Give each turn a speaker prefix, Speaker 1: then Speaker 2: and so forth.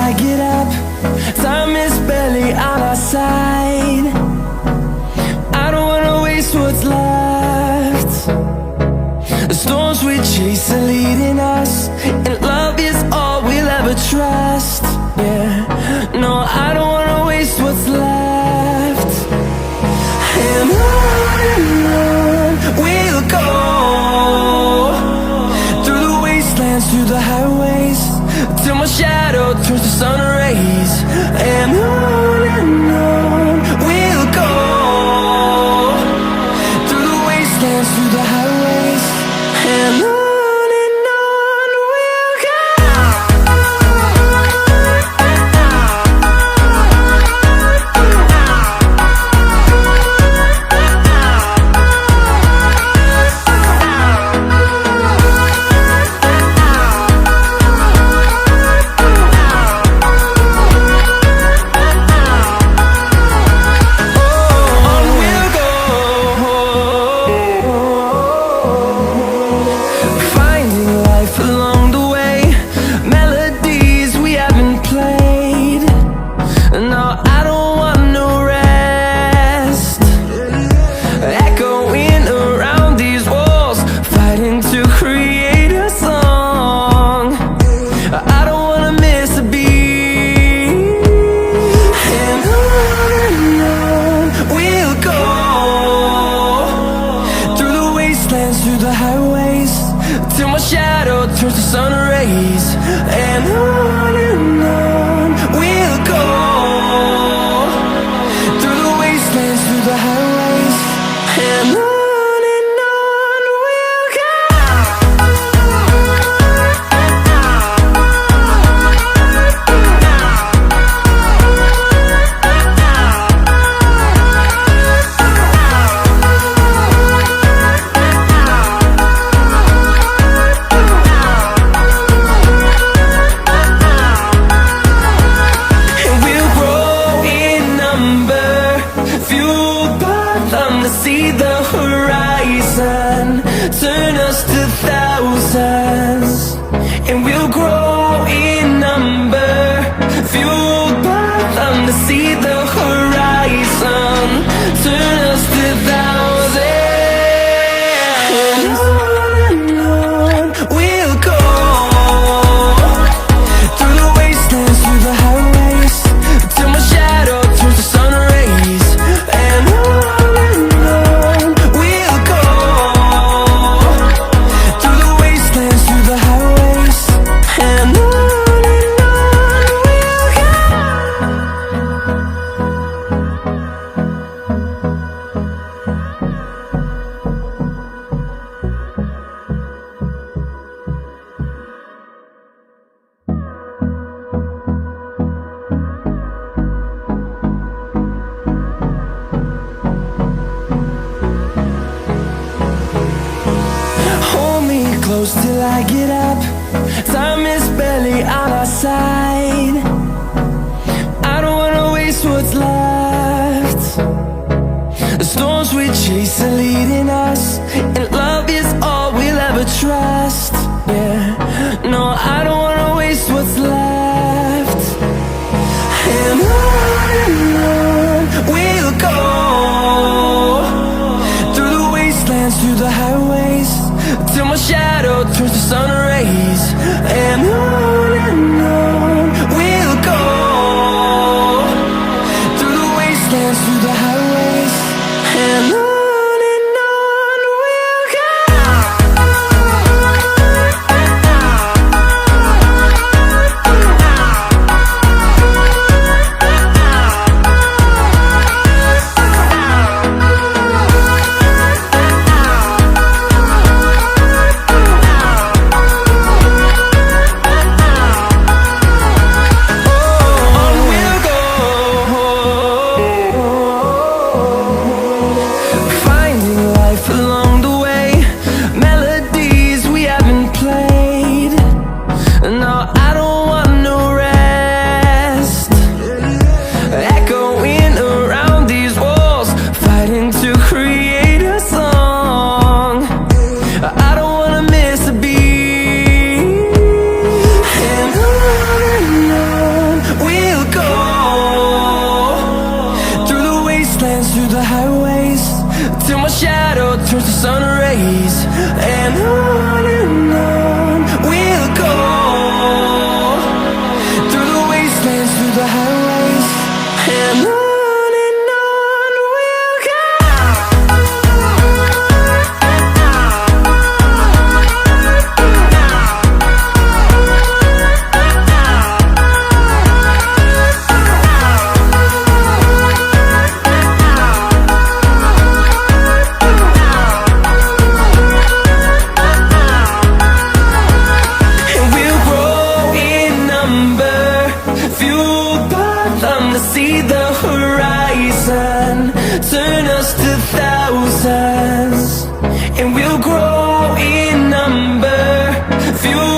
Speaker 1: I get up. Time is barely on our side. I don't wanna waste what's left. The storms we chase are leading us, and love is all we'll ever trust. Yeah, no, I don't wanna waste what's left. And on we'll go, through the wastelands, through the highways, till my shadow turns to sun rays. And on we'll go, through the wastelands, through the highways, and on we'll go. Through the highways, till my shadow turns to sun rays. And on we'll go, through the wastelands, through the highways, and on we'll go. See the horizon, turn us to thousands, and we'll grow in number, fueled by them to see the horizon, turn us to thousands, and on we'll go, through the wastelands, through the highways, till my shadow turns to sun rays. And close till I get up. Time is barely on our side. I don't wanna waste what's left. The storms we chase are leading us, and love is all we'll ever trust. Yeah, no, I don't wanna waste what's left. And on we'll go, through the wastelands, through the highways, till my shadow turns to sun rays. And on we'll go, through the wastelands, through the highways, and on we'll go. On we'll go, sun, turn us to thousands, and we'll grow in number, fuel